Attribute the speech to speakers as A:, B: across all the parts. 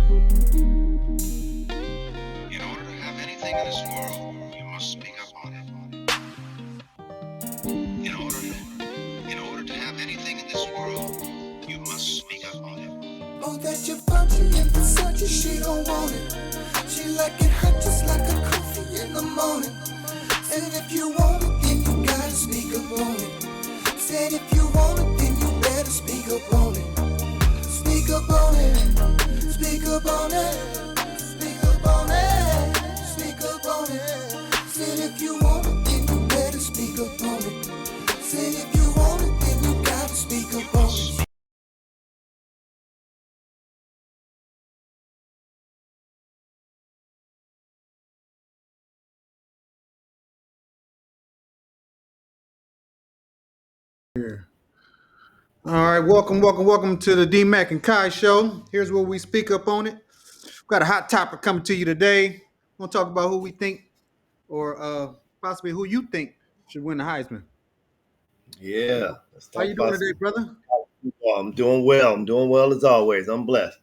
A: In order to have anything in this world, you must speak up on it. In order to have anything in this world, you must speak up on it.
B: Oh, that you're funky in Versace, she don't want it. She like it hot just like a coffee in the morning. And if you want it, then you gotta speak up on it. Said if you want it, then you better speak up on it. Speak up on it. Speak up on it. Speak up on it. Speak up on it. Said if you want it, then you better speak up on it. Said if you want it, then you gotta speak up on it.
C: All right, welcome to the D Mac and Kai show. Here's where we speak up on it. We've got a hot topic coming to you today. We're gonna talk about who we think, or possibly who you think should win the Heisman.
D: Yeah, let's
C: How
D: talk
C: you doing
D: about
C: today,
D: some.
C: brother?
D: I'm doing well. I'm doing well as always. I'm blessed.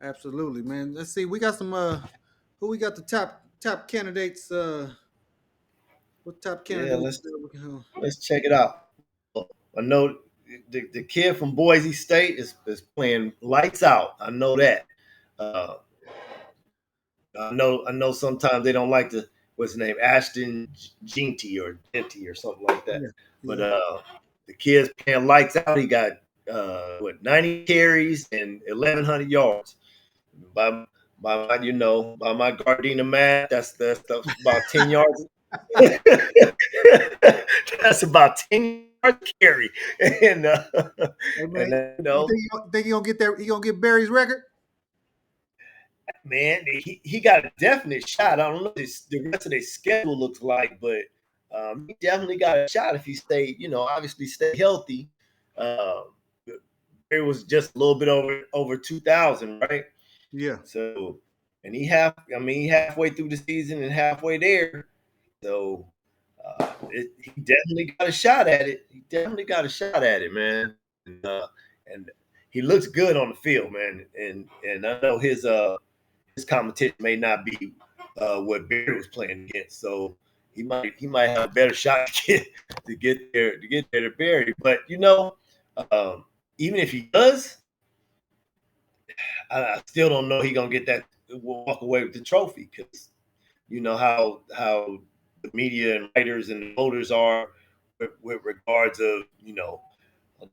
C: Absolutely, man. Let's see. We got some. Who we got the top candidates? What top
D: Yeah,
C: candidates?
D: let's check it out. I know the kid from Boise State is playing lights out. I know that. Uh, I know. Sometimes they don't like the what's his name, Ashton Jeanty or Genty or something like that.
C: Yeah,
D: But
C: yeah.
D: the kid's playing lights out. He got 90 carries and 1,100 yards. By by my Gardena math, that's about 10 yards. That's about 10 yards carry, and
C: Hey man,
D: and
C: you think he gonna get there? He gonna get Barry's record?
D: man, he got a definite shot. I don't know what the rest of their schedule looks like, but he definitely got a shot if he stay, obviously stay healthy. Um, it was just a little bit over 2,000, right?
C: Yeah.
D: So, and he halfway through the season and halfway there. So, he definitely got a shot at it. He definitely got a shot at it, man. And he looks good on the field, man. And I know his competition may not be what Barry was playing against. So he might have a better shot to get there to Barry. But um, even if he does, I still don't know he gonna get that walk away with the trophy because you know how the media and writers and the voters are with regards of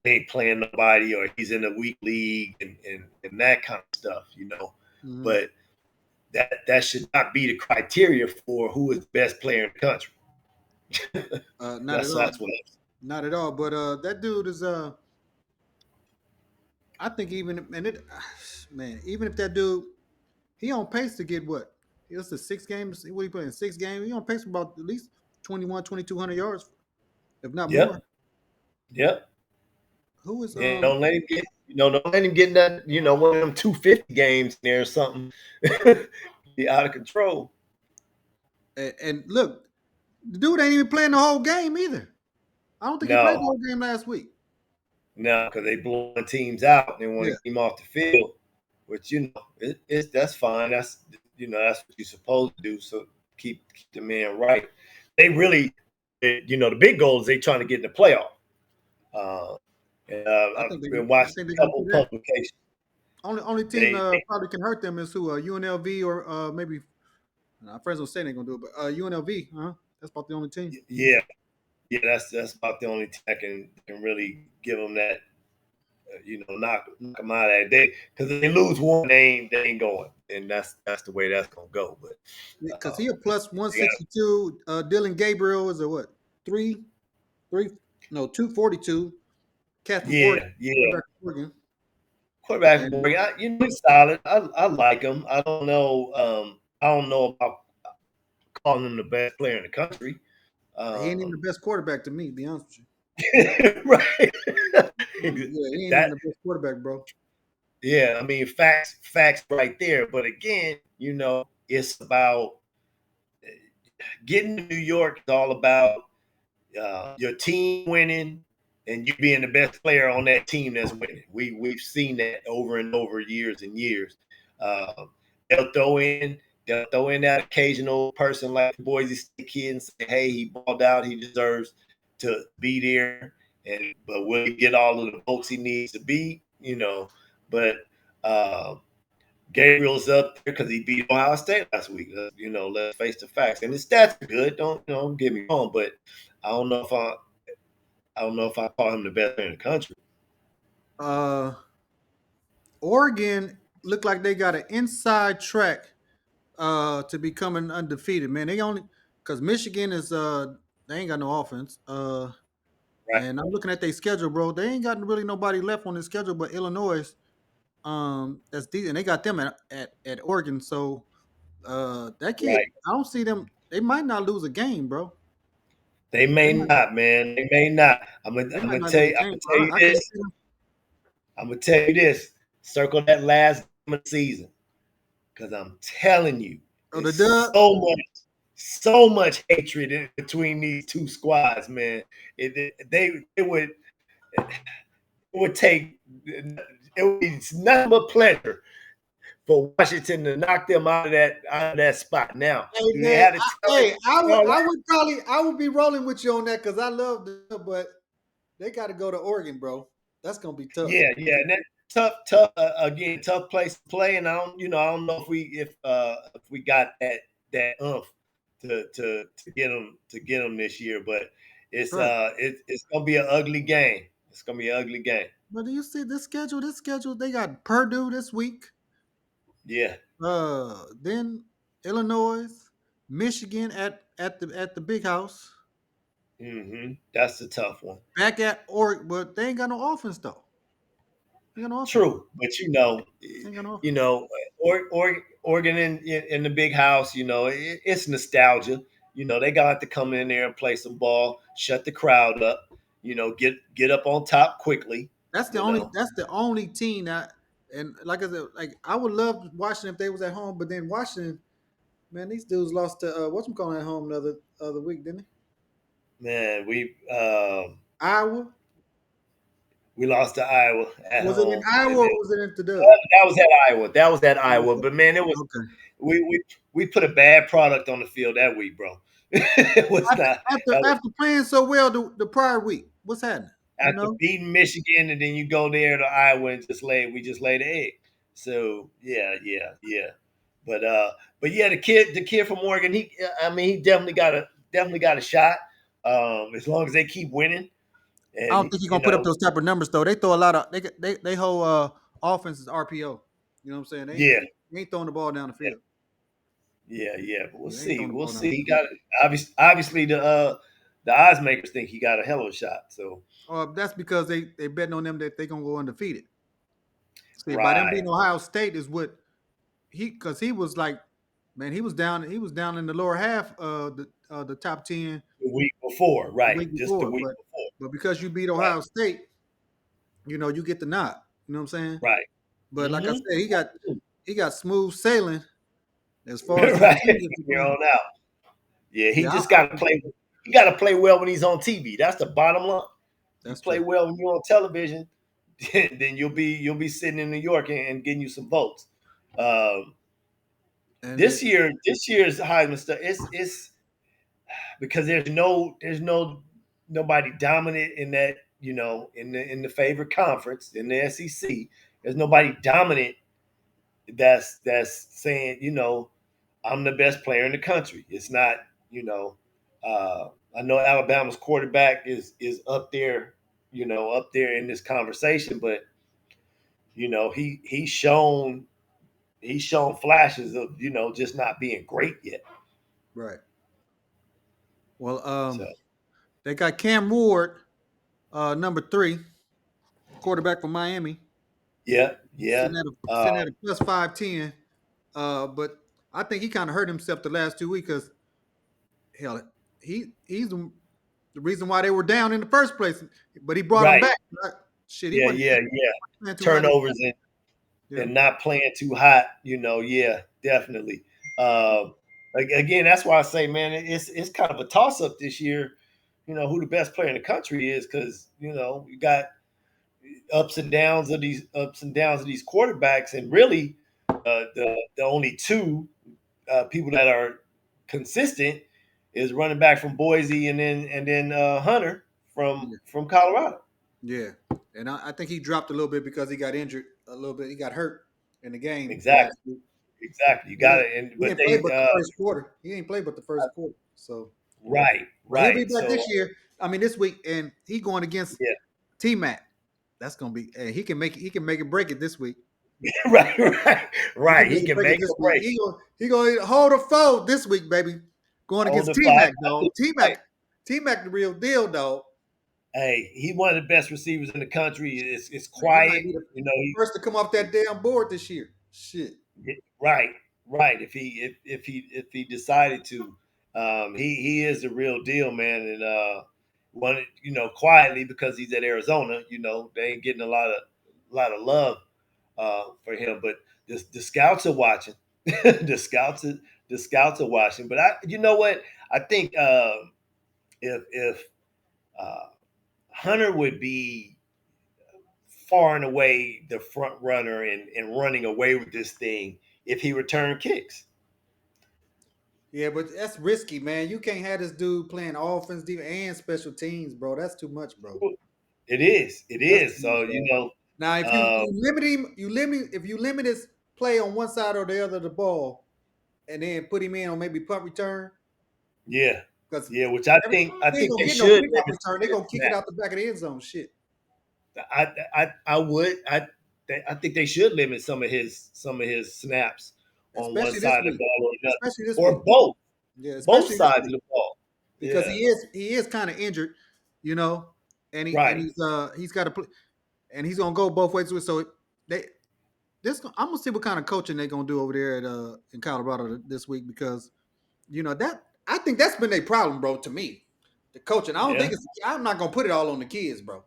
D: they ain't playing nobody or he's in a weak league and that kind of stuff.
C: Mhm.
D: But that should not be the criteria for who is the best player in the country.
C: Not at all.
D: That's what
C: Not at all. But that dude is I think man, even if that dude he on pace to get what? It was the 6 games. What he playing 6 games? He on pace for about at least 21, 2,200 yards, if not more.
D: yep, yep.
C: Who is
D: Yeah, don't let him get in that, one of them 250 games in there or something. Be out of control.
C: and look, the dude ain't even playing the whole game either. I don't think he played the
D: No,
C: whole game last week.
D: no, because they blowing teams out. They want to
C: Yeah.
D: get him off the field, which that's fine. That's what you're supposed to do. So keep the man right. They really, the big goal is they trying to get in the playoff. Uh, and I've been
C: I
D: watching
C: think they're
D: a
C: gonna
D: couple
C: do
D: of
C: that.
D: publications.
C: Only team
D: They
C: probably can hurt them is who UNLV or maybe our friends will say they gonna do it, but UNLV, huh? That's about the only team.
D: yeah, yeah, that's about the only thing I can really give them that. Knock them out of that day because if they lose one, they ain't going, and that's the way that's gonna go. But
C: Because he a plus one
D: yeah,
C: sixty two. Dylan Gabriel is a what? Three, three, no 242. Cat from Oregon,
D: yeah, yeah.
C: quarterback from Oregon,
D: Quarterback from
C: and
D: Oregon, he's solid. I like him. I don't know. I don't know about calling him the best player in the country.
C: he ain't even
D: Um,
C: the best quarterback to me. To be honest with
D: right.
C: you, yeah, he ain't even
D: that
C: the best quarterback, bro.
D: Yeah, I mean facts right there. But again, it's about getting to New York. It's all about your team winning and you being the best player on that team that's winning. We've seen that over and over, years and years. Uh, they'll throw in they'll throw in that occasional person like the Boise State kid and say, "Hey, he balled out. He deserves to be there." And but will he get all of the votes he needs to be? But uh, Gabriel's up there because he beat Ohio State last week. Let's face the facts. And his stats are good. Don't get me wrong, but I don't know if I don't know if I call him the best player in the country.
C: Uh, Oregon looked like they got an inside track to becoming undefeated. Man, they only because Michigan is they ain't got no offense.
D: Right,
C: And I'm looking at their schedule, bro. They ain't got really nobody left on the schedule but Illinois. That's decent. They got them at Oregon. So that kid,
D: right.
C: I don't see them. They might not lose a game, bro.
D: They
C: They
D: may
C: might
D: not, man. They may not. I'm gonna,
C: they
D: I'm
C: might
D: gonna
C: not
D: tell
C: lose
D: you.
C: a
D: I'm
C: game.
D: gonna tell you
C: I can't
D: this.
C: see them.
D: I'm gonna tell you this. Circle that last game of the season, because I'm telling you,
C: Oh, the
D: there's
C: dub.
D: so much hatred between these two squads, man. It would take it would be nothing but pleasure for Washington to knock them out of that spot. Now,
C: Hey
D: do they
C: man,
D: have the talent?
C: hey,
D: All right.
C: I would be rolling with you on that because I love the but they got to go to Oregon, bro. That's gonna be tough.
D: Yeah, yeah, and that tough again, tough place to play. And I don't know if we got that oomph to get them this year, but
C: Right.
D: it's gonna be an ugly game. It's gonna be an ugly game.
C: But do you see this schedule? This schedule, they got Purdue this week.
D: Yeah.
C: Then Illinois, Michigan at the big house.
D: That's the tough one.
C: Back at Oregon, but they ain't got no offense though. They ain't got no offense.
D: True, but
C: They ain't got no
D: you
C: offense.
D: know, Oregon in the big house. It's nostalgia. They got to come in there and play some ball, shut the crowd up. Get up on top quickly.
C: That's the
D: You
C: only.
D: know,
C: That's the only team that. And like I said, like I would love Washington if they was at home, but then Washington, man, these dudes lost to what's calling at home the other week, didn't
D: man,
C: they? Iowa.
D: we lost to Iowa at
C: Was it in
D: home,
C: Iowa
D: and
C: or
D: then
C: was it in the Dub?
D: that was at Iowa. That was at Iowa.
C: Okay.
D: But man, it was
C: Okay.
D: we put a bad product on the field that week, bro. It was
C: After
D: not.
C: after
D: That was
C: after playing so well the prior week, what's happening? You
D: after
C: know,
D: beating Michigan, and then you go there to Iowa and we just laid an egg. So yeah, yeah, yeah. But yeah, the kid from Oregon, he definitely got a shot. As long as they keep winning,
C: I don't
D: and
C: think he's gonna put up those type of numbers though. They throw a lot of they whole offense is RPO. You know what I'm saying?
D: yeah,
C: They ain't throwing the ball down the
D: yeah,
C: field.
D: yeah, yeah. But we'll
C: They ain't
D: see,
C: throwing the
D: we'll
C: ball down the
D: see. He
C: field.
D: got obviously the odds makers think he got a hell of a shot. So
C: That's because they betting on them that they gonna go undefeated. See, by them
D: right,
C: being Ohio State is what because he was like, man, he was down in the lower half of the top 10
D: the week before,
C: the
D: right,
C: week
D: just the
C: before,
D: week
C: but
D: before,
C: because you beat
D: right,
C: Ohio State, you get the nod. You know what I'm saying?
D: right.
C: But like I
D: Mm-hmm.
C: said, he got smooth sailing as far as the
D: Right,
C: division is
D: you're
C: concerned.
D: on out. Yeah, he
C: Yeah,
D: just got to play. He got to play well when he's on TV. That's the bottom line. You
C: that's
D: play
C: true.
D: well when you're on television, then you'll be sitting in New York and getting you some votes. Um,
C: And
D: this year's Heisman stuff is because there's nobody dominant in that in the favorite conference in the SEC. There's nobody dominant that's saying I'm the best player in the country. It's not you know I know Alabama's quarterback is up there in this conversation, but he's shown flashes of just not being great yet.
C: right. Well,
D: So
C: they got Cam Ward, number 3, quarterback from Miami,
D: yeah, yeah.
C: sitting at a plus 510. But I think he kind of hurt himself the last 2 weeks because hell, he's the reason why they were down in the first place. But he brought them
D: Right.
C: back. Shit, he
D: Yeah,
C: wasn't
D: yeah, yeah.
C: playing too hot.
D: Turnovers and not playing too hot. Yeah, definitely. Again, that's why I say, man, it's kind of a toss up this year. Who the best player in the country is because you got ups and downs of these quarterbacks, and really the only two people that are consistent is running back from Boise and then Hunter
C: Yeah,
D: from Colorado.
C: yeah. And I think he dropped a little bit because he got injured a little bit. He got hurt in the game
D: Exactly,
C: last week.
D: exactly. You
C: He
D: got
C: didn't,
D: it. And
C: he
D: but
C: didn't play
D: they
C: but the first quarter. He didn't play but the first quarter. So,
D: right,
C: but he'll be
D: right.
C: back
D: So
C: this year. I mean, this week, and he going against
D: yeah,
C: T Mac. That's gonna be. Hey, he can make it. He can make it break it this week.
D: right, right,
C: He can
D: right.
C: make
D: He
C: it
D: can
C: break it
D: make
C: this
D: or
C: week.
D: break.
C: He gonna hold a fold this week, baby. Going
D: On
C: against
D: the
C: T
D: five,
C: Mac, dog. T
D: right.
C: Mac, T Mac, the real deal, dog.
D: Hey, he one of the best receivers in the country. It's
C: Man, he might
D: quiet.
C: be the
D: You know,
C: first to come off that damn board this year. Shit.
D: right, right. If he decided to, he is the real deal, man. And one, quietly because he's at Arizona. They ain't getting a lot of love for him. But the scouts are watching. The scouts are watching. But you know what? I think if uh, Hunter would be far and away the front runner and running away with this thing if he returned kicks.
C: Yeah, but that's risky, man. You can't have this dude playing offense, defense, and special teams, bro. That's too much, bro.
D: It is. It
C: That's
D: is.
C: too much,
D: So
C: bro. Now, if you
D: um,
C: limit him, if you limit his play on one side or the other of the ball, and then put him in on maybe punt return,
D: yeah,
C: because
D: yeah. Which I
C: they
D: think I
C: ain't
D: think
C: gonna
D: they
C: get no
D: should
C: kickoff
D: limit
C: return. They're
D: his
C: gonna kick it
D: snap.
C: out the back of the end zone. Shit.
D: I would. I think they should limit some of his snaps on one
C: Especially this
D: side of the
C: week.
D: ball or another,
C: Especially this week.
D: or both
C: Yeah,
D: both
C: especially this
D: sides of
C: week.
D: the ball.
C: Because
D: Yeah.
C: he is kind of injured, you know, and
D: Right.
C: he's got to play and he's gonna go both ways with so they I'm gonna see what kind of coaching they're gonna do over there at in Colorado this week because that I think that's been a problem, bro, to me. The coaching. I don't
D: Yeah.
C: think I'm not gonna put it all on the kids, bro.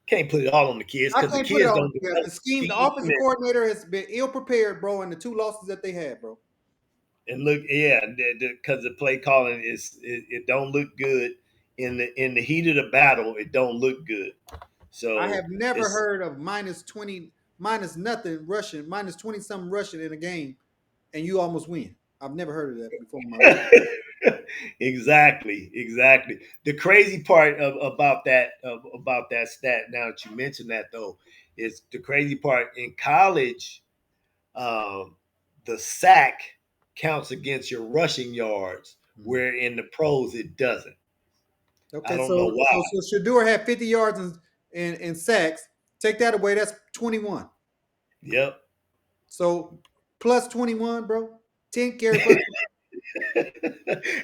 D: Can't put it all on the kids
C: I
D: because the
C: can't put it
D: kids
C: all on
D: don't
C: the kids.
D: develop
C: The scheme, the
D: scheme
C: offensive coordinator has been ill prepared, bro, in the two losses that they had, bro.
D: and look, yeah, because the play calling it don't look good in the heat of the battle. It don't look good.
C: I
D: So
C: have never
D: it's
C: heard of minus 20, minus nothing rushing, minus 20 something rushing in a game, and you almost win. I've never heard of that before in my life.
D: exactly. The crazy part about that stat. Now that you mention that, though, is the crazy part in college. Um, the sack counts against your rushing yards,
C: Mhm.
D: where in the pros it doesn't. I
C: Okay,
D: don't know
C: so
D: why.
C: Shador had 50 yards in sacks. Take that away, that's 21.
D: Yep.
C: So plus 21, bro. 10 carry plus.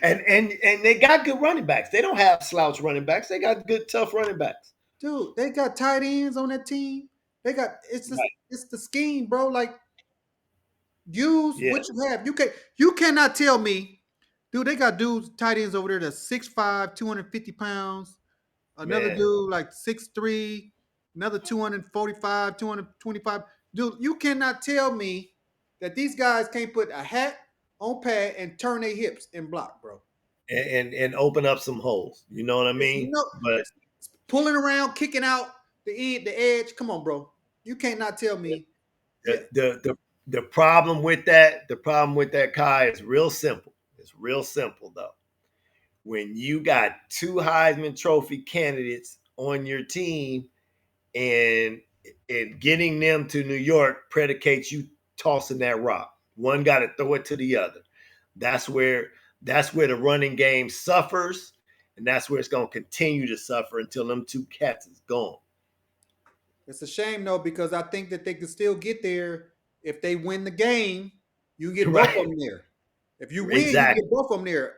D: and they got good running backs. They don't have slouch running backs. They got good tough running backs.
C: Dude, they got tight ends on that team. They got
D: Right.
C: it's the scheme, bro. Like use
D: Yeah.
C: what you have. You cannot tell me, dude. They got dudes tight ends over there that's 6'5", 250 pounds. Another
D: Man.
C: dude like 6'3", another 245, 225. Dude, you cannot tell me that these guys can't put a hat on pad and turn their hips and block, bro.
D: And open up some holes. You know what I
C: It's,
D: mean? But
C: pulling around, kicking out the edge. Come on, bro. You can't not tell me. Yeah,
D: the problem with that, Kai, is real simple. It's real simple though. When you got two Heisman Trophy candidates on your team and getting them to New York predicates you tossing that rock. One got to throw it to the other. That's where the running game suffers, and that's where it's going to continue to suffer until them two cats is gone.
C: it's a shame though because I think that they could still get there if they win the game. You get both of
D: Right?
C: them there. If you win, you
D: Exactly.
C: get both of them there.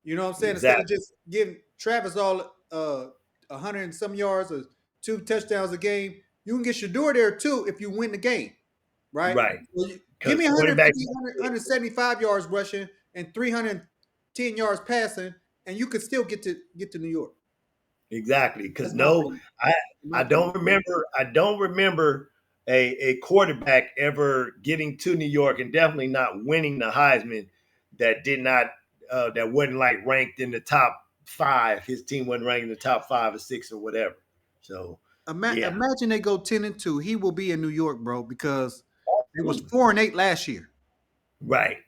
C: You know what I'm saying? Instead of
D: Exactly.
C: just giving Travis all 100 and some yards or 2 touchdowns a game, you can get Shador there too if you win the game, right?
D: Right.
C: Well, give
D: Because
C: me 150,
D: quarterbacks.
C: 175 yards rushing and 310 yards passing, and you could still get to New York.
D: Exactly. Because
C: That's my
D: no,
C: opinion.
D: I
C: In my
D: I
C: opinion.
D: don't remember. I don't remember a quarterback ever getting to New York and definitely not winning the Heisman that wasn't like ranked in the top five. His team wasn't ranked in the top 5 or 6 or whatever. So yeah,
C: Imagine they go 10-2. He will be in New York, bro, because It was 4-8 last year.
D: Right,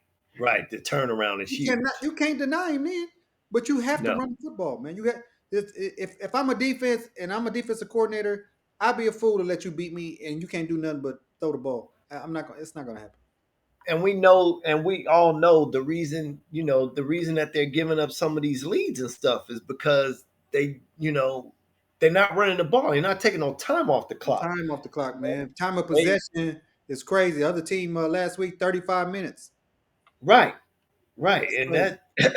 D: right. The turnaround is
C: You
D: huge.
C: can't deny him then, but you have to
D: No,
C: run the football, man. You got if I'm a defense and I'm a defensive coordinator, I'd be a fool to let you beat me and you can't do nothing but throw the ball. I'm not. It's not going to happen.
D: and we know, and we all know the reason. The reason that they're giving up some of these leads and stuff is because they're not running the ball. They're not taking no time off the clock.
C: Time off the clock, man. Time of
D: They
C: possession is crazy. The other team last week, 35 minutes.
D: right, right,
C: That's
D: and
C: crazy.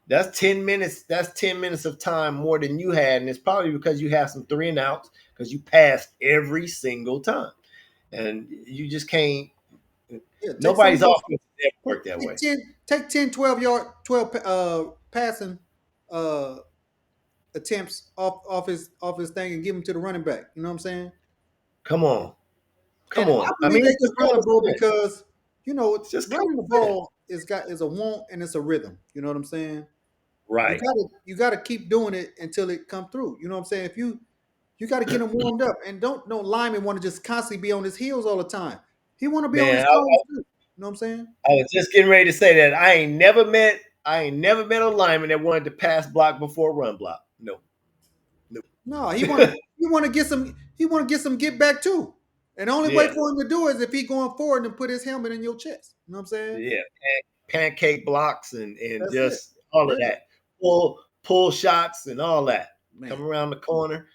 D: that's 10 minutes. That's 10 minutes of time more than you had, and it's probably because you have some three and outs because you passed every single time, and you just can't.
C: Yeah, take some of
D: Nobody's
C: those.
D: offense ever work that
C: Take
D: way.
C: 10, 12 yard, 12 passing uh attempts off his thing and give them to the running back. You know what I'm saying?
D: Come on, come
C: And I
D: on. I
C: believe
D: mean,
C: they
D: it's
C: just
D: just
C: run the
D: common
C: ball
D: sense.
C: because
D: It's just
C: running
D: common
C: the
D: sense.
C: ball is a want and it's a rhythm. You know what I'm saying?
D: Right,
C: You gotta keep doing it until it come through. You know what I'm saying? If you got to get him warmed up, and don't lineman want to just constantly be on his heels all the time. He want to be on his
D: man.
C: toes too. You know what I'm saying?
D: I was just getting ready to say that I ain't never met a lineman that wanted to pass block before run block. No, no.
C: No, he want to get some get back too. And the only way
D: Yeah,
C: for him to do it is if he going forward and put his helmet in your chest. You know what I'm saying?
D: yeah. Pancake blocks and
C: That's it.
D: just all of
C: Rhythm,
D: that. Pull shots and all that.
C: man.
D: Come around the corner.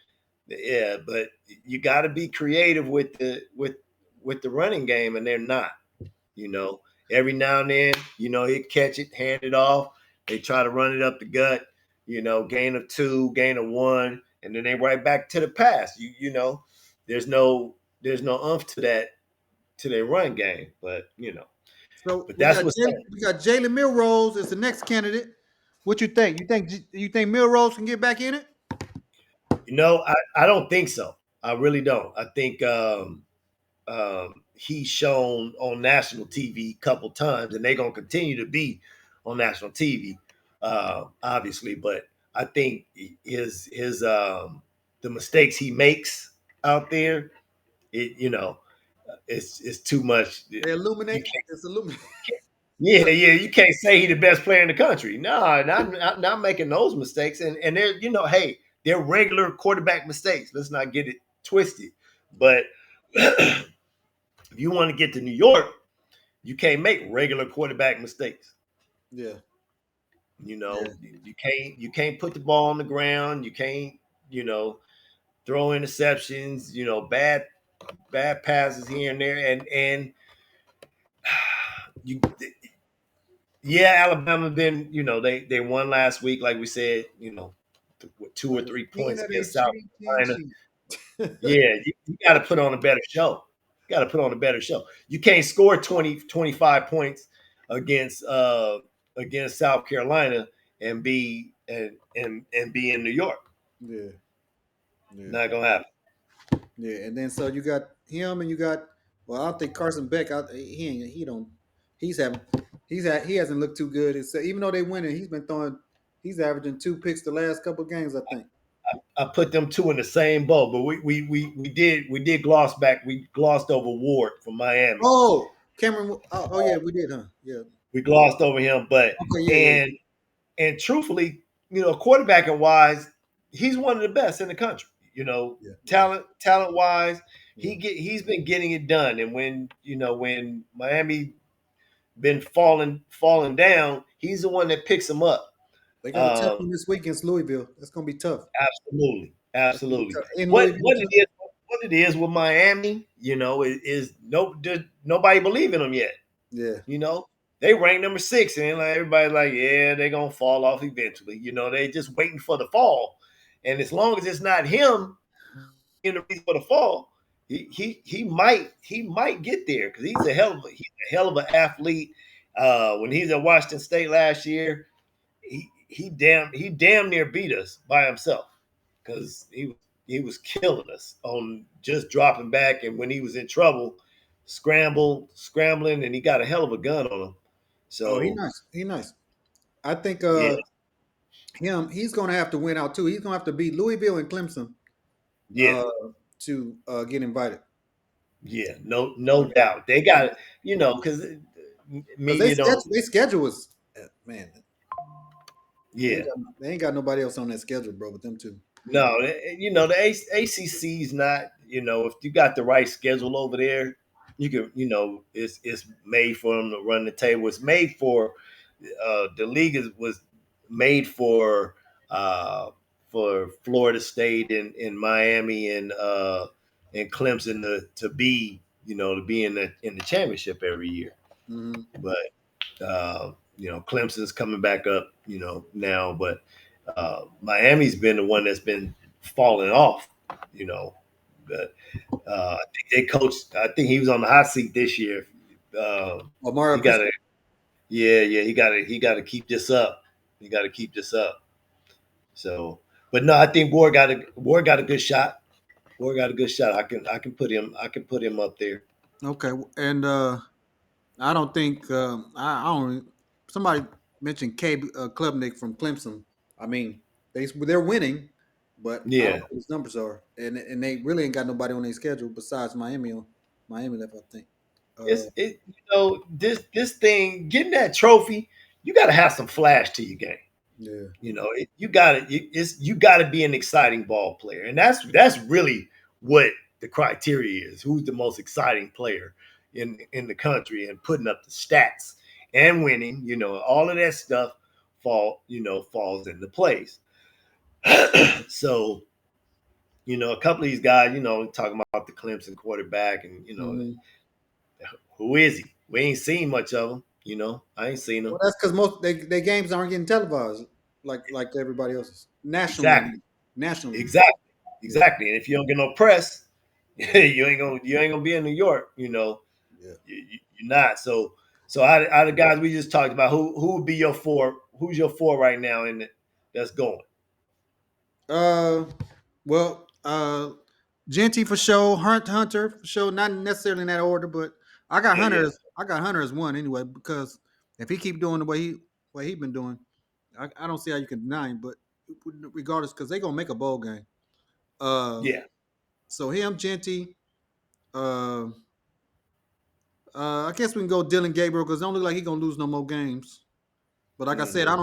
D: Yeah, but you got to be creative with the running game, and they're not. You know, every now and then, he'd catch it, hand it off. They try to run it up the gut. Gain of two, gain of one, and then they right back to the pass. There's no umph to their run game,
C: So
D: but that's what's up.
C: We got Jalen Milrose as the next candidate. What you think? You think Milrose can get back in it?
D: I don't think so. I really don't. I think he's shown on national TV a couple times, and they're gonna continue to be on national TV, obviously. But I think the mistakes he makes out there, it's too much.
C: They
D: You
C: illuminate.
D: can't,
C: It's illuminate.
D: yeah, yeah, you can't say he's the best player in the country. No, not making those mistakes, and they're hey, they're regular quarterback mistakes. Let's not get it twisted, but. If you want to get to New York, you can't make regular quarterback mistakes.
C: Yeah,
D: You
C: yeah.
D: know, you can't put the ball on the ground. You can't, you know, throw interceptions. Bad passes here and there, and you, yeah, Alabama been, they won last week, like we said, with two or
C: But the
D: three
C: skin
D: points
C: of their
D: against South Carolina.
C: cheat.
D: Yeah, you got to put on a better show. You got to put on a better show. You can't score 20, 25 points against against South Carolina and be in New York.
C: Yeah, yeah,
D: Not gonna happen.
C: yeah. And then so you got him, and you got well, I don't think Carson Beck. He ain't. He don't. He's having. He hasn't looked too good. Even though they winning, he's been throwing. He's averaging 2 picks the last couple of games, I think.
D: I put them two in the same boat, but we did glossed over Ward from Miami.
C: Oh, Cameron. Oh yeah, we did, huh? Yeah.
D: We glossed over him, but
C: Okay. Yeah. Yeah.
D: and truthfully, quarterbacking wise, he's one of the best in the country.
C: Yeah. Yeah.
D: Talent wise,
C: Yeah.
D: he's been getting it done. And when Miami been falling down, he's the one that picks them up.
C: They got a tough
D: Um,
C: one this week against Louisville. That's gonna be tough.
D: absolutely,
C: That's gonna be
D: absolutely.
C: tough. In
D: What
C: Louisville
D: what
C: too.
D: it is with Miami, is nobody believe in them yet.
C: Yeah.
D: You know, they rank number 6, and like everybody's like, yeah, they're gonna fall off eventually. They just waiting for the fall, and as long as it's not him in the reason for the fall, he might get there because he's a hell of an athlete. When he's at Washington State last year, he damn near beat us by himself because he was killing us on just dropping back, and when he was in trouble, scrambling, and he got a hell of a gun on him.
C: Oh, he
D: So
C: nice. He nice. I think
D: yeah,
C: he's gonna have to win out too. He's gonna have to beat Louisville and Clemson
D: yeah,
C: uh to get invited.
D: Yeah, no doubt. They got because
C: because they
D: media don't.
C: schedule they schedule is man.
D: Yeah,
C: They ain't got nobody else on that schedule, bro. With them two.
D: no, the ACC is not. If you got the right schedule over there, you can. It's made for them to run the table. It's made for the league was made for Florida State and Miami and Clemson to be in the championship every year.
C: Hmm.
D: But Clemson's coming back up, now. But Miami's been the one that's been falling off, you know. But I think they coached. I think he was on the hot seat this year.
C: Omar
D: He got to,
C: Christmas.
D: yeah. He got to keep this up. He got to keep this up. So, but no, I think Ward got a good shot. Ward got a good shot. I can put him up there.
C: Okay, and I don't think I don't. Somebody mentioned Klubnik from Clemson. I mean, they're winning, but I don't
D: Yeah.
C: know what his numbers are, and they really ain't got nobody on their schedule besides Miami. Miami left, I think.
D: It's
C: Uh,
D: it this thing getting that trophy. You got to have some flash to your game.
C: yeah.
D: You got to be an exciting ball player, and that's really what the criteria is. Who's the most exciting player in the country and putting up the stats and winning? All of that stuff falls into place. So a couple of these guys, talking about the Clemson quarterback, and
C: Hmm.
D: who is he? We ain't seen much of him. I ain't seen
C: Well,
D: him.
C: that's because most they games aren't getting televised like everybody else's nationally. I
D: Exactly.
C: mean, nationally.
D: Exactly.
C: Yeah.
D: Exactly. And if you don't get no press, you ain't gonna be in New York.
C: Yeah.
D: You're not. So out of the guys we just talked about, who would be your four? Who's your four right now that's going?
C: Uh, well, Genty for sure, Hunter for sure. Not necessarily in that order, but
D: Yeah, yeah,
C: I got Hunter as one anyway because if he keep doing the way he been doing, I don't see how you can deny him. But regardless, because they gonna make a bowl game. Uh,
D: yeah.
C: so him, Genty. Uh, I guess we can go Dylan Gabriel because it don't look like he gonna lose no more games. But like I said,
D: Hmm.
C: I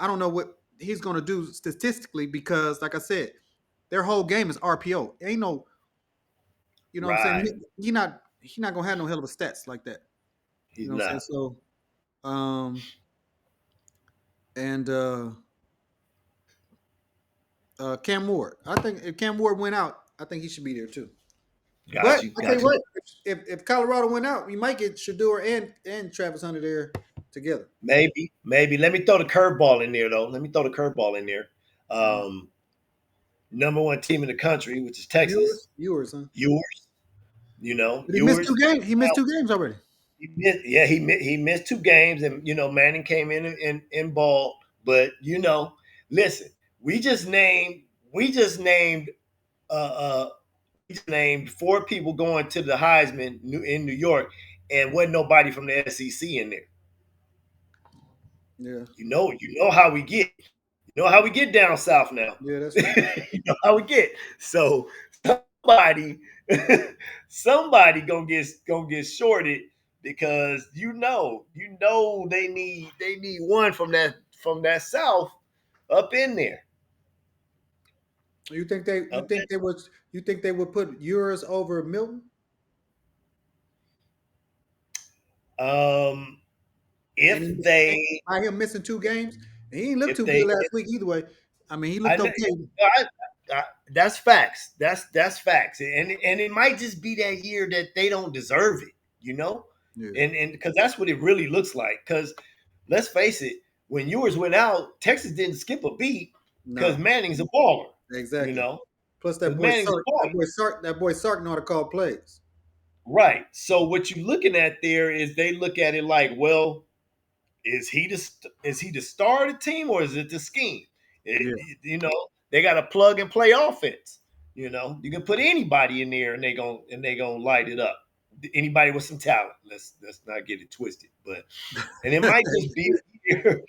C: don't know what he's gonna do statistically because, like I said, their whole game is RPO. Ain't no, you know what I'm saying?
D: Right.
C: He not gonna have no hell of a stats like that. You
D: He's
C: know what I'm saying?
D: not.
C: So, um, and Cam Ward. I think if Cam Ward went out, I think he should be there too. But
D: Got you.
C: I tell you
D: Got you.
C: what, if Colorado went out, we might get Shador and Travis Hunter there together.
D: Maybe. Let me throw the curveball in there though. Let me throw the curveball in there.
C: Mhm.
D: Um, Number one team in the country, which is Texas.
C: Viewers, huh?
D: Yours.
C: But he missed
D: Yours.
C: 2 games. He missed 2 games already.
D: He missed 2 games, and Manning came in and balled. But listen, we just named we just named uh we just named four people going to the Heisman in New York, and wasn't nobody from the SEC in there.
C: Yeah,
D: You know how we get. You know how we get down south now.
C: yeah, that's true.
D: You know how we get. So somebody, somebody gonna get shorted because they need one from that south up in there.
C: You
D: Up
C: think they would put yours over Milton?
D: Um,
C: And
D: if they
C: by him missing 2 games, and he didn't look
D: if
C: too good
D: they
C: last week either way. I mean, he
D: I,
C: looked
D: know-
C: okay.
D: I, that's facts. That's facts, and it might just be that year that they don't deserve it,
C: Yeah,
D: and because that's what it really looks like. Because let's face it, when yours went out, Texas didn't skip a beat because
C: no,
D: Manning's a baller, you
C: exactly.
D: know,
C: Plus
D: because Manning's a baller,
C: That boy Sark know how to call plays.
D: right? So what you're looking at there is they look at it like, well, is he the star of the team or is it the scheme?
C: Yeah,
D: They got a plug and play offense. You can put anybody in there and they gonna light it up. Anybody with some talent. Let's not get it twisted. But and it might just be a year.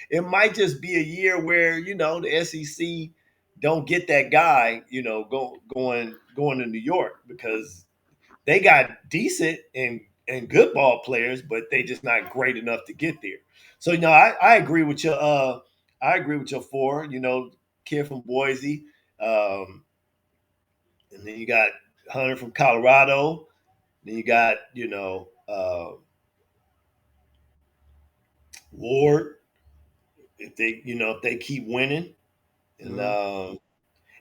D: It might just be a year where the SEC don't get that guy going to New York because they got decent and good ball players, but they just not great enough to get there. So I agree with your I agree with your four. Kid from Boise, um, and then you got Hunter from Colorado. Then you got Ward if they keep winning, and
C: Uh,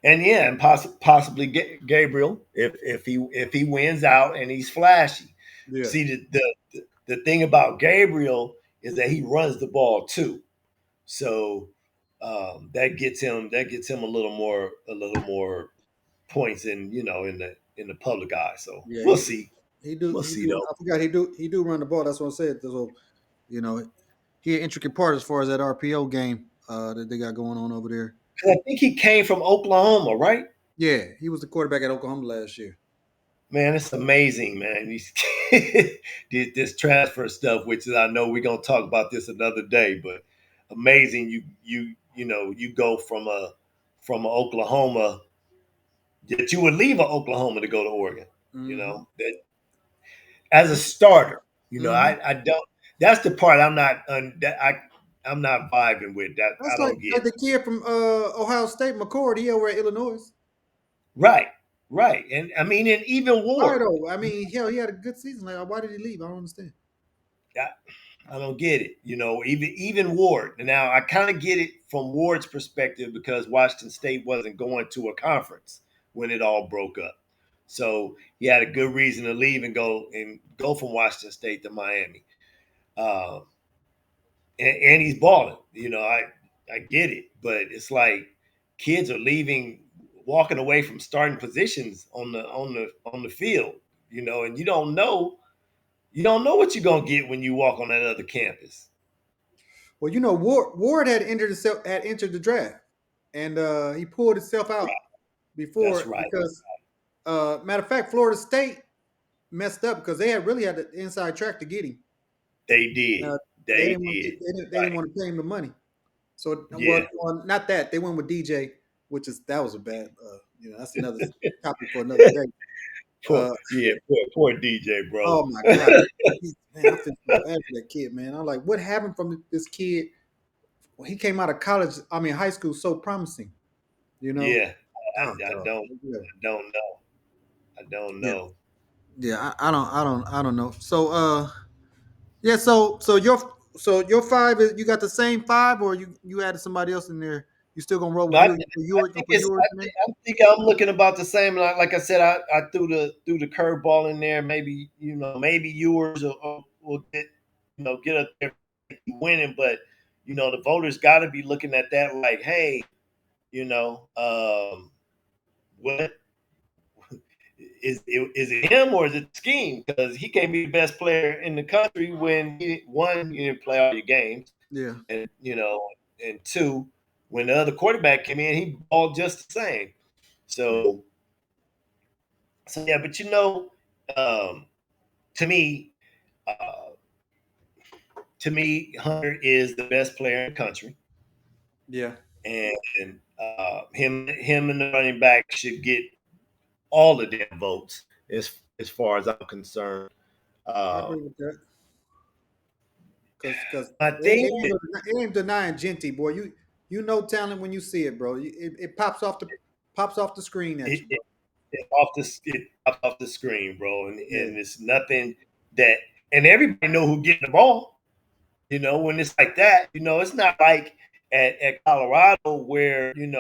D: yeah, and possibly Gabriel if he wins out and he's flashy.
C: yeah,
D: See the thing about Gabriel is that he runs the ball too, so that gets him a little more points in the public eye. So
C: yeah.
D: we'll see, we'll
C: He
D: see
C: do.
D: though.
C: I forgot he do run the ball. That's what I said. So you know, he an intricate part as far as that RPO game that they got going on over there.
D: 'Cause I think he came from Oklahoma, right?
C: Yeah, he was the quarterback at Oklahoma last year.
D: Man, it's amazing, man. This transfer stuff, which is I know we're gonna talk about this another day, but amazing. You go from a Oklahoma that you would leave a Oklahoma to go to Oregon.
C: Mm-hmm.
D: That as a starter.
C: Mm-hmm.
D: I don't. That's the part I'm not that I'm not vibing with. That I
C: That's
D: don't
C: like
D: get.
C: the kid from Ohio State, McCord. He over at Illinois.
D: Right, right, and I mean, and even
C: Why
D: Ward.
C: though? I mean, hell, he had a good season. Like, why did he leave? I don't understand.
D: I don't get it. Even Ward. Now I kind of get it from Ward's perspective because Washington State wasn't going to a conference when it all broke up. So he had a good reason to leave and go from Washington State to Miami. Um, and he's balling. I get it, but it's like kids are leaving, walking away from starting positions on the field. And you don't know what you're gonna get when you walk on that other campus.
C: Well, Ward had entered the draft, and he pulled himself
D: Right.
C: out
D: That's
C: before
D: right.
C: because matter of fact, Florida State messed up because they had really had the inside track to get him.
D: They did.
C: Uh, they
D: They
C: didn't want
D: did.
C: they didn't want to pay him the money. So
D: Yeah.
C: not that they went with DJ, that was a bad. That's another topic for another day.
D: Poor,
C: Uh,
D: yeah. Poor DJ, bro.
C: oh my god, man, I feel so bad for that kid, man. I'm like, what happened from this kid? When he came out of college, I mean high school, so promising, you know.
D: Yeah. I,
C: Oh
D: I
C: god,
D: don't.
C: yeah,
D: I don't know. I don't
C: yeah,
D: know.
C: yeah. I don't know. So yeah. So your five is you got the same five, or you added somebody else in there? You still gonna roll
D: No,
C: with
D: I,
C: you
D: think-
C: for
D: I
C: yours?
D: think
C: For
D: it's.
C: yours, man?
D: I think I'm looking about the same. Like I said, I threw the curveball in there. Maybe yours will get up there winning, but the voters got to be looking at that like, hey, you know, what is it him or is it the scheme? Because he can't be the best player in the country when one, you didn't play all your games,
C: Yeah,
D: and two, when the other quarterback came in, he balled just the same.
C: yeah,
D: So yeah, but um, to me, uh, Hunter is the best player in the country,
C: yeah.
D: and him and the running back should get all the damn votes as far as I'm concerned.
C: I
D: Um,
C: agree with that. Cause
D: I think that
C: it ain't denying Genty, boy. You know talent when you see it, bro. It pops off the screen at
D: it,
C: you,
D: it,
C: bro.
D: it off the screen, bro,
C: Yeah,
D: and it's nothing that and everybody know who getting the ball. When it's like that, it's not like at Colorado where you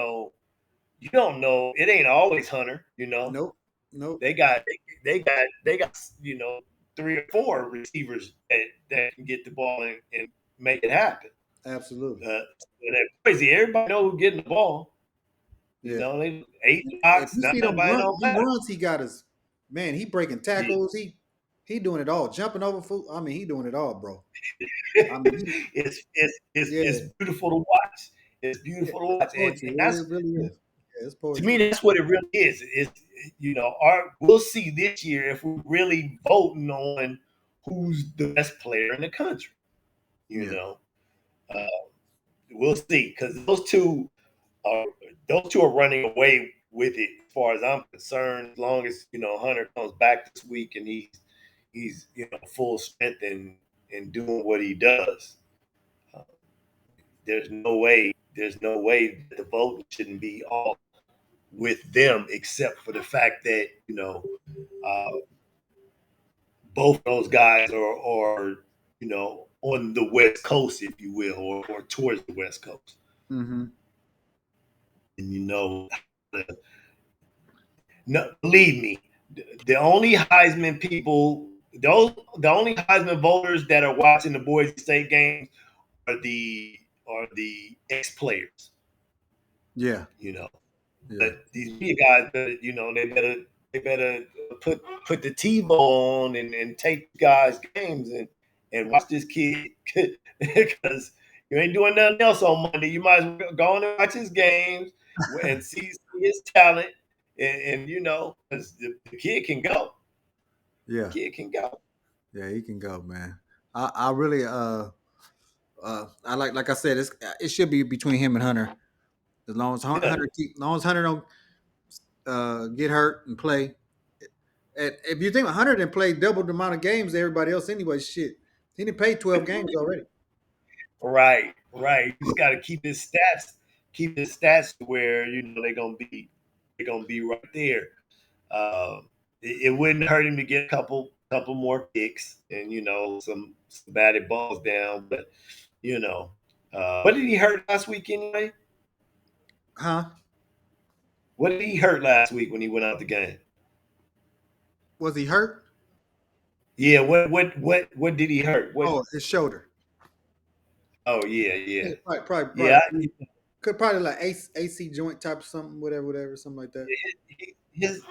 D: don't know. It ain't always Hunter.
C: nope, nope,
D: They got they got three or four receivers that can get the ball and make it happen.
C: absolutely.
D: But at Boise, everybody know who getting the ball.
C: Yeah.
D: They 8
C: If
D: blocks,
C: you see
D: nobody don't
C: them
D: matter.
C: runs he got is man, he breaking
D: Yeah.
C: tackles. He doing it all, jumping over foot. I mean, he doing it all, bro. I mean,
D: It's
C: yeah,
D: beautiful to watch. It's
C: yeah,
D: beautiful to
C: it's
D: watch,
C: poetry.
D: and
C: It
D: that's
C: really is. Yeah, it's
D: to me
C: poetry.
D: that's what it really is. We'll see this year if we're really voting on who's the best player in the country. You
C: Yeah,
D: know, uh, we'll see because those two are running away with it as far as I'm concerned. As long as Hunter comes back this week and he's full strength and doing what he does. Uh, there's no way that the vote shouldn't be all with them, except for the fact that uh, both those guys are on the West Coast, if you will, or towards the West Coast.
C: Mm-hmm.
D: And no, believe me, the only Heisman people, the only Heisman voters that are watching the Boise State games are the ex players.
C: Yeah.
D: You know,
C: Yeah.
D: but these media guys, they better put the TiVo on and take guys games and watch this kid because you ain't doing nothing else on Monday. You might as well go on and watch his games and see his talent and because the kid can go.
C: Yeah.
D: Kid can go.
C: Yeah. He can go, man. I really I like I said, it should be between him and Hunter.
D: Yeah,
C: As long as Hunter don't get hurt and play. And if you think Hunter didn't play double the amount of games as everybody else anyway, shit. He didn't play 12 games already.
D: right, right. You just got to keep his stats to where they're gonna be right there. It wouldn't hurt him to get a couple more picks and some batted balls down. But what did he hurt last week anyway?
C: Huh?
D: What did he hurt last week when he went out the game?
C: Was he hurt?
D: Yeah, what did he hurt? What?
C: Oh, his shoulder.
D: Oh yeah, yeah,
C: Yeah, probably
D: yeah.
C: could probably like AC joint type of something, whatever, something like that.
D: His,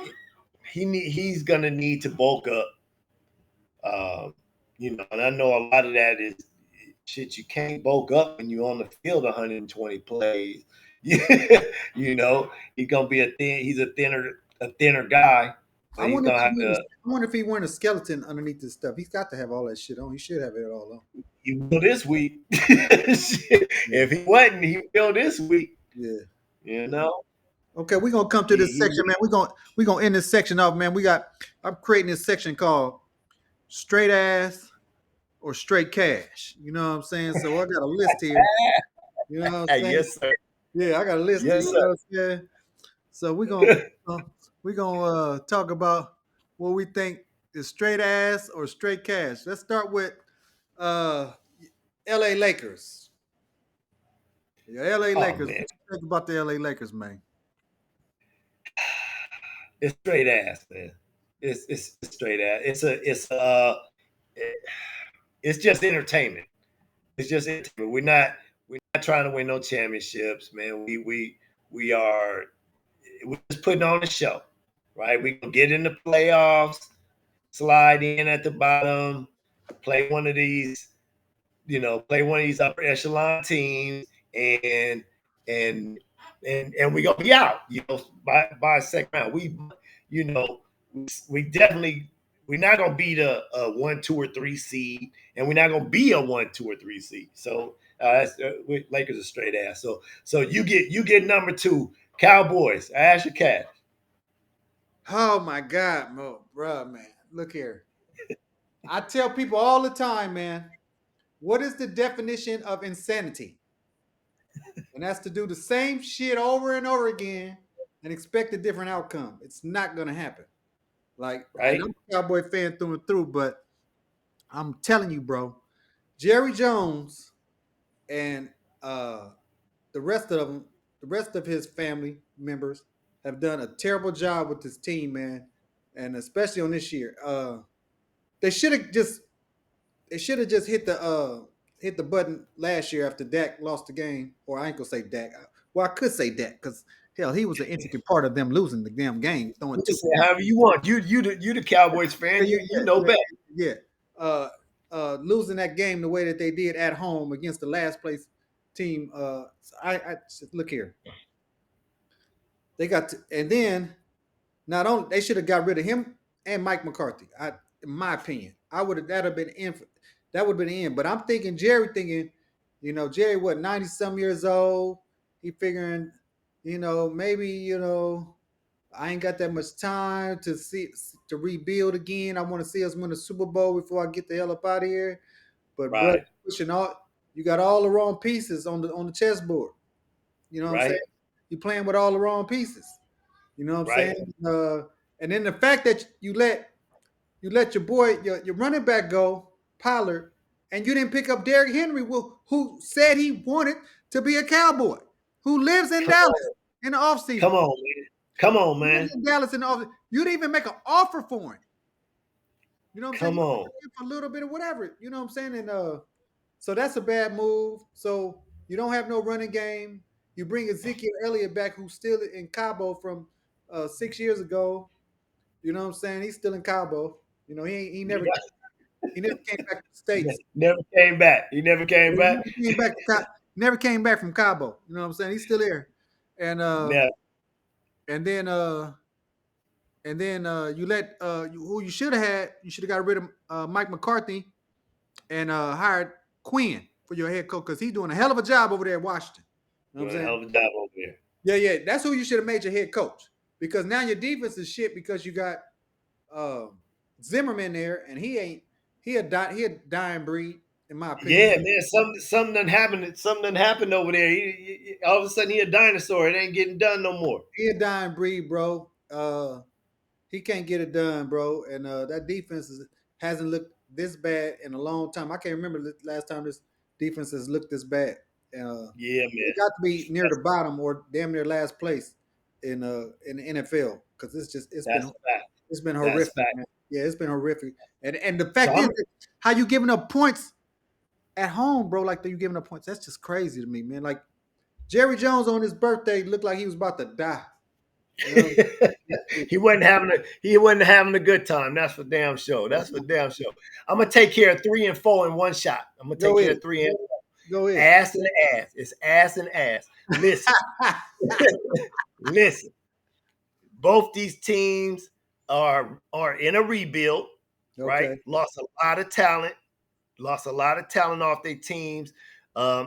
D: he's gonna need to bulk up. Uh, and I know a lot of that is shit. You can't bulk up when you're on the field 120 plays. He's gonna be a thin. He's a thinner guy, so
C: I
D: he's
C: wonder if
D: gonna
C: he
D: have
C: wearing
D: to.
C: I wonder if he wearing a skeleton underneath this stuff. He's got to have all that shit on. He should have it all on.
D: He will this week. Shit.
C: Yeah.
D: If he wasn't, he will this week.
C: Yeah.
D: You know,
C: Okay, we're gonna come to
D: he,
C: this
D: he
C: section, man. We're gonna end this section off, man. I'm creating this section called straight ass or straight cash. You know what I'm saying? So I got a list here. You know what I'm saying?
D: yes, sir.
C: Yeah, I got a list here.
D: Yes,
C: You
D: sir.
C: know what I'm saying? So we're gonna talk about what we think is straight ass or straight cash. Let's start with uh LA Lakers. Yeah, LA
D: Oh
C: Lakers.
D: man,
C: What you think about the LA Lakers, man?
D: it's straight ass, man. It's straight ass. It's just entertainment. It's just entertainment. We're not trying to win no championships, man. We're just putting on a show, right? We gonna get in the playoffs, slide in at the bottom, play one of these play one of these upper echelon teams, and and and we gonna be out, by a second round. You know, we definitely we're not gonna beat a 1, 2, or 3 seed, and we're not gonna be a 1, 2, or 3 seed. So Lakers are straight ass. So you get number 2, Cowboys. I ask your cat.
C: Oh my God, bro, man. Look here. I tell people all the time, man, what is the definition of insanity? And that's to do the same shit over and over again and expect a different outcome. It's not gonna happen. Like, and
D: Right?
C: I'm a Cowboy fan through and through, but I'm telling you, bro, Jerry Jones and the rest of them, the rest of his family members have done a terrible job with this team, man, and especially on this year. They should have just hit the button last year after Dak lost the game. Or I ain't gonna say Dak. Well, I could say Dak because hell, he was an intricate part of them losing the damn game, throwing
D: You
C: two.
D: can say however you want. You the Cowboys fan.
C: Yeah,
D: You know
C: yeah,
D: best.
C: yeah. Uh, Losing that game the way that they did at home against the last place team. I look here. They got to, and then not only they should have got rid of him and Mike McCarthy. In my opinion, I would have that have been in. That would have been the end. But I'm thinking Jerry thinking, Jerry what 90 some years old. He figuring, maybe I ain't got that much time to rebuild again. I want to see us win the Super Bowl before I get the hell up out of here. But bro,
D: Right,
C: pushing all you got all the wrong pieces on the chessboard. You know what I'm saying?
D: right,
C: You playing with all the wrong pieces. You know what I'm
D: right.
C: saying? And then the fact that you let your boy your running back go Pollard, and you didn't pick up Derrick Henry, who said he wanted to be a Cowboy, who lives in
D: Come
C: Dallas
D: on,
C: in the offseason.
D: come on, man. Come on,
C: He lives
D: man.
C: in Dallas in the offseason. You didn't even make an offer for him. You know what I'm saying?
D: Come
C: You
D: on.
C: offered him for a little bit of whatever. You know what I'm saying? And so that's a bad move. So you don't have no running game. You bring Ezekiel Elliott back, who's still in Cabo from 6 years ago. You know what I'm saying? He's still in Cabo. You know, he never came back to the states.
D: Never came back. He never came
C: He
D: back.
C: never came back. Never came back from Cabo. You know what I'm saying? He's still here. And
D: Never.
C: and then you let who you should have had. You should have got rid of Mike McCarthy and hired Quinn for your head coach because he's doing a hell of a job over there at Washington. You know what
D: Doing a
C: I'm
D: hell
C: saying?
D: of a job over there.
C: Yeah, yeah. That's who you should have made your head coach because now your defense is shit because you got uh, Zimmerman there and he a dying breed in my opinion.
D: Yeah, man. Something done happened. Something done happened over there. All of a sudden, he a dinosaur. It ain't getting done no more.
C: He a dying breed, bro. He can't get it done, bro. And that hasn't looked this bad in a long time. I can't remember the last time this defense has looked this bad.
D: Yeah,
C: They
D: man.
C: got to be near the bottom or damn near last place in the NFL because
D: That's a fact.
C: it's been
D: That's a
C: horrific,
D: fact.
C: man. Yeah, it's been horrific. And the
D: So
C: fact is
D: I'm
C: that how you giving up points at home, bro? Like you giving up points. That's just crazy to me, man. Like Jerry Jones on his birthday looked like he was about to die. You know,
D: he wasn't having a good time. That's for damn sure. That's for damn sure. I'm gonna take care of 3 and 4 in one shot. I'm gonna
C: go
D: take care
C: ahead,
D: of 3 and
C: go ahead.
D: ass and ass. It's ass and ass. Listen, listen. Both these teams are in a rebuild, right?
C: Okay.
D: Lost a lot of talent off their teams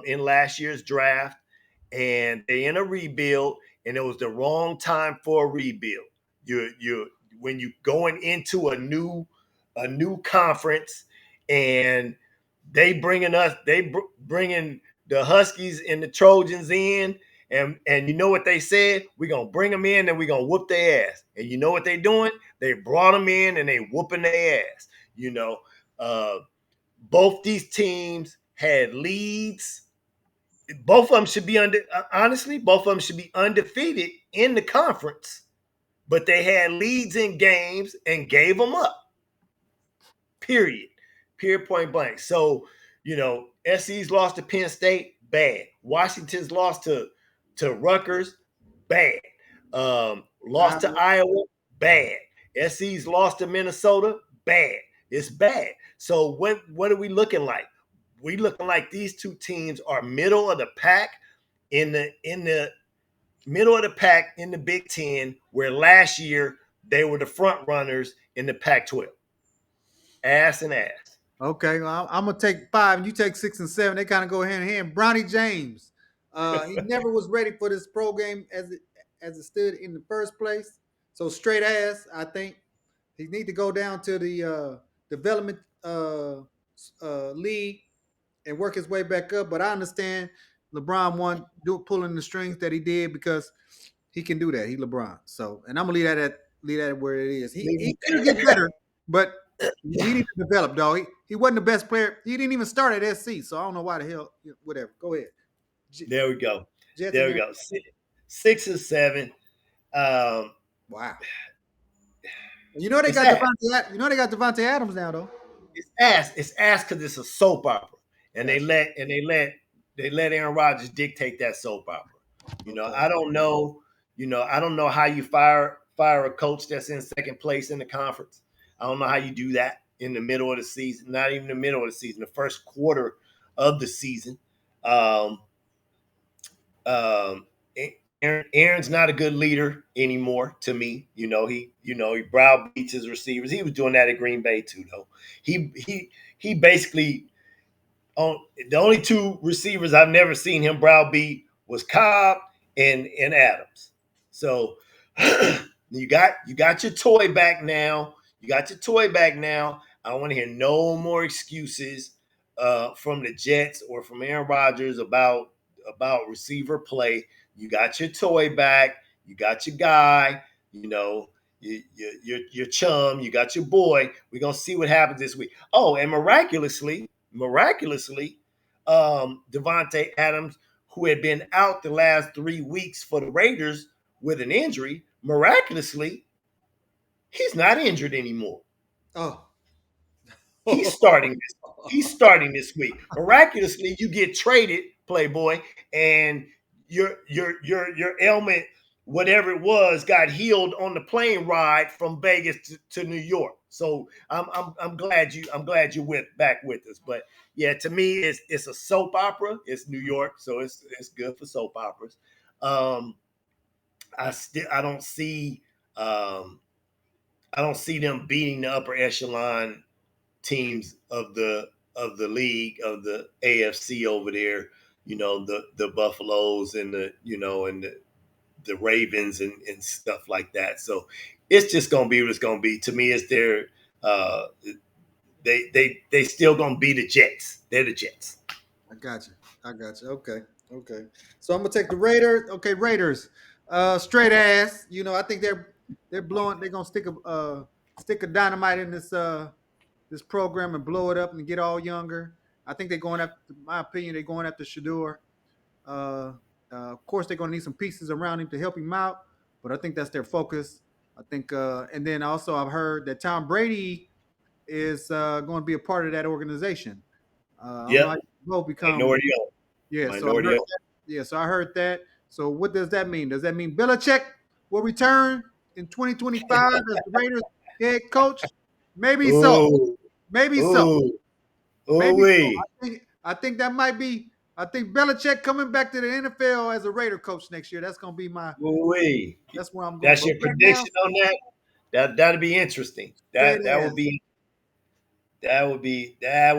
D: in last year's draft, and they in a rebuild, and it was the wrong time for a rebuild. You when you going into a new conference, and they bringing the Huskies and the Trojans in, and you know what they said? We're gonna bring them in and we're gonna whoop their ass. And you know what they doing? They brought them in and they whooping their ass. You know, uh, both these teams had leads. Both of them should be honestly, both of them should be undefeated in the conference, but they had leads in games and gave them up. Period. Period, point blank. So, SC's lost to Penn State, bad. Washington's lost to Rutgers, bad. Lost to
C: Iowa.
D: Iowa, bad. SC's lost to Minnesota, bad. It's bad. So what are we looking like? We looking like these two teams are middle of the pack in the middle of the pack in the Big Ten, where last year they were the front runners in the Pac-12. Ass and ass.
C: Okay, well, I'm gonna take 5, and you take 6 and 7. They kind of go hand in hand. Bronny James, he never was ready for this pro game as it stood in the first place. So straight ass, I think he need to go down to the development league and work his way back up. But I understand LeBron pulling the strings that he did because he can do that. He LeBron. So, and I'm gonna leave that where it is. He could get better, but he need to develop, dog. He wasn't the best player. He didn't even start at SC, so I don't know why the hell. Whatever. Go ahead.
D: There we go.
C: Jets
D: There
C: and
D: we
C: there.
D: go. 6 and 7. Um,
C: Wow. You know they
D: it's
C: got
D: ass.
C: Devontae. You know they got Devontae Adams now, though.
D: It's ass. It's ass because it's a soap opera, and they
C: Gotcha.
D: let and they let Aaron Rodgers dictate that soap opera.
C: Okay.
D: I don't know. I don't know how you fire a coach that's in second place in the conference. I don't know how you do that in the middle of the season. Not even the middle of the season. The first quarter of the season. Um, um, Aaron's not a good leader anymore to me. He browbeats his receivers. He was doing that at Green Bay too, though. He basically on the only two receivers I've never seen him browbeat was Cobb and Adams. So You got your toy back now. You got your toy back now. I don't want to hear no more excuses from the Jets or from Aaron Rodgers about receiver play. You got your toy back. You got your guy. You know, your chum. You got your boy. We're gonna see what happens this week. Oh, and miraculously, Devontae Adams, who had been out the last 3 weeks for the Raiders with an injury, miraculously, he's not injured anymore.
C: Oh.
D: He's starting this. He's starting this week. Miraculously, you get traded, Playboy, and your ailment, whatever it was, got healed on the plane ride from Vegas to New York. So I'm glad you're back with us. But yeah, to me, it's a soap opera. It's New York, so it's good for soap operas. Um, um, I don't see them beating the upper echelon teams of the league of the AFC over there. The Buffaloes and the Ravens and stuff like that. So it's just gonna be what it's gonna be. To me, it's their uh, they still gonna be the Jets. They're the Jets.
C: I got you. I got you. Okay. Okay. So I'm gonna take the Raiders. Okay, Raiders. Straight ass. I think they're blowing. They're gonna stick a dynamite in this program and blow it up and get all younger. I think they're going after. My opinion, they're going after Shador. Uh, of course, they're gonna need some pieces around him to help him out, but I think that's their focus. I think, and then also I've heard that Tom Brady is going to be a part of that organization. I don't know how
D: Yep.
C: you both become.
D: Minority owned.
C: Yeah, so I
D: Minority
C: heard
D: owned.
C: that. Yeah, so I heard that. So what does that mean? Does that mean Belichick will return in 2025 as the Raiders head coach? Maybe so.
D: Ooh,
C: Maybe so.
D: ooh, ooh
C: Maybe so.
D: wee,
C: I think that might be. I think Belichick coming back to the NFL as a Raider coach next year. That's gonna be my.
D: ooh wee.
C: That's where I'm going.
D: That's
C: But
D: your
C: right now,
D: prediction on that. That'd be interesting.
C: straight
D: That would
C: ass.
D: be that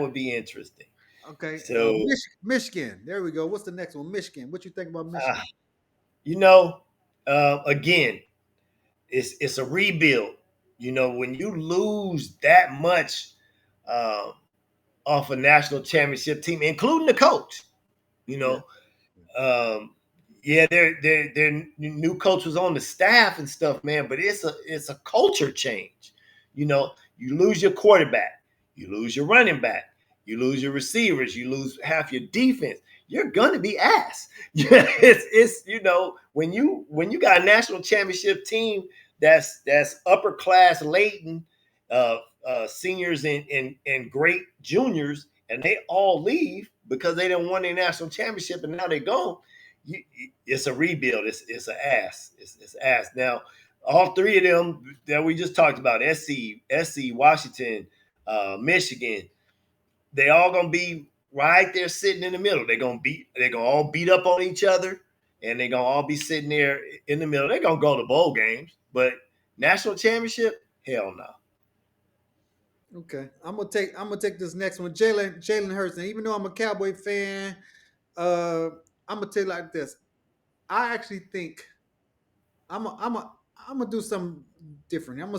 D: would be interesting.
C: Okay.
D: So
C: Michigan. There we go. What's the next one? Michigan. What you think about
D: uh,
C: Michigan?
D: you know, again, it's a rebuild. When you lose that much um, off a national championship team, including the coach, you
C: Yeah.
D: know, um, yeah, their new coach was on the staff and stuff, man. But it's a culture change. You lose your quarterback, you lose your running back, you lose your receivers, you lose half your defense. You're gonna be ass. Yeah, it's when you got a national championship team that's upper class laden, uh, seniors and great juniors, and they all leave because they didn't win a national championship and now they're gone. It's a rebuild. It's an ass. It's ass. Now, all three of them that we just talked about, SC, Washington, Michigan, they all gonna be right there sitting in the middle. They're gonna all beat up on each other, and they're gonna all be sitting there in the middle. They're gonna go to bowl games, but national championship, hell no.
C: Okay, I'm gonna take this next one, Jalen Hurts. And even though I'm a Cowboy fan, uh, I'm gonna tell you like this. I actually think I'm gonna do something different. I'm gonna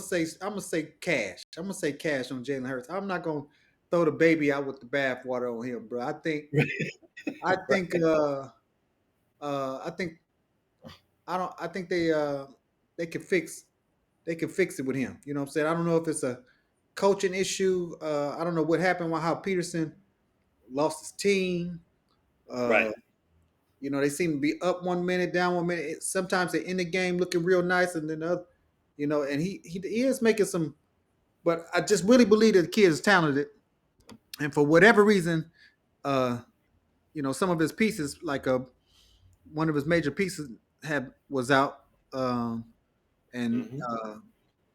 C: say cash. I'm gonna say cash on Jalen Hurts. I'm not gonna throw the baby out with the bathwater on him, bro. I think I think I don't I think they can fix it with him. You know what I'm saying? I don't know if it's a coaching issue. I don't know what happened. How Peterson lost his team.
D: Right.
C: Uh, they seem to be up 1 minute, down 1 minute. Sometimes they end the game looking real nice, and then the other, and he is making some. But I just really believe that the kid is talented, and for whatever reason, uh, some of his pieces, like one of his major pieces, was out, and
D: Mm-hmm.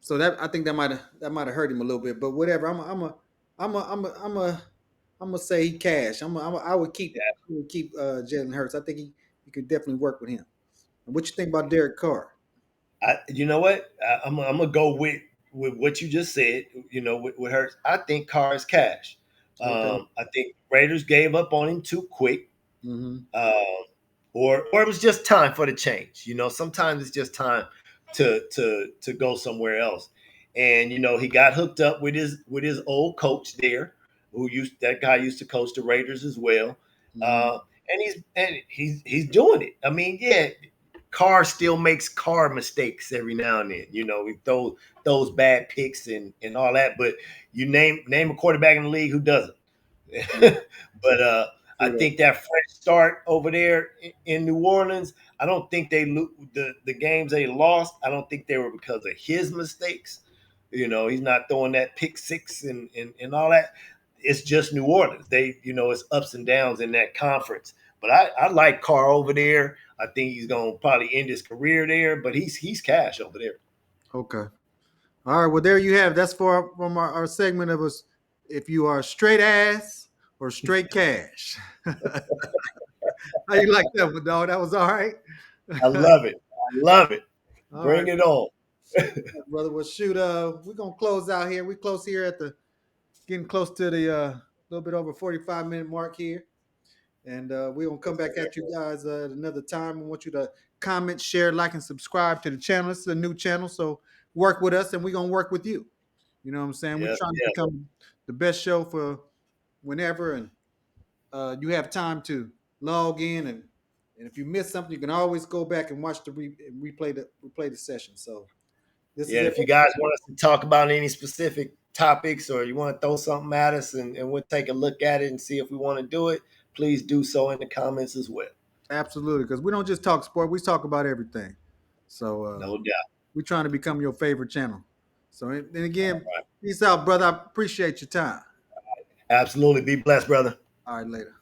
C: so that I think that might have hurt him a little bit. But whatever, I'm gonna say he cash. I would keep Jalen Hurts. I think he could definitely work with him. And what you think about Derek Carr?
D: You know what? I'm gonna go with what you just said. With Hurts, I think Carr is cash.
C: Okay.
D: I think Raiders gave up on him too quick,
C: Mm-hmm.
D: um, or it was just time for the change. Sometimes it's just time to go somewhere else. And he got hooked up with his old coach there, who used that guy used to coach the Raiders as well.
C: Mhm.
D: Uh, and he's doing it. I mean, yeah, Carr still makes Carr mistakes every now and then. He throws bad picks and all that. But you name a quarterback in the league who doesn't.
C: Yeah,
D: But I
C: true that.
D: think that fresh start over there in New Orleans, I don't think the games they lost. I don't think they were because of his mistakes. He's not throwing that pick six and all that. It's just New Orleans. It's ups and downs in that conference. But I like Carr over there. I think he's gonna probably end his career there. But he's cash over there.
C: Okay. All right. Well, there you have. That's from our segment of us. If you are straight ass or straight cash. How you like that one, dog? That was all right.
D: I love it. I love it.
C: All right,
D: Bring it on.
C: brother. Well, shoot. We're gonna close out here. We close here at the getting close to the little bit over 45-minute mark here. And we're going to come
D: Yes,
C: back
D: sir.
C: at you guys at another time. I want you to comment, share, like, and subscribe to the channel. This is a new channel, so work with us and we're going to work with you. You know what I'm saying? We're
D: Yes,
C: trying to
D: yes.
C: become the best show for whenever and you have time to log in. And if you miss something, you can always go back and watch replay the session. So this
D: Yeah,
C: is
D: and
C: it.
D: if you guys want us to talk about any specific topics or you want to throw something at us and we'll take a look at it and see if we want to do it, please do so in the comments as well.
C: Absolutely, because we don't just talk sport, we talk about everything. So
D: No doubt.
C: we're trying to become your favorite channel. So, and
D: All
C: again,
D: right.
C: peace out, brother. I appreciate your time.
D: Absolutely. Be blessed, brother.
C: All right, later.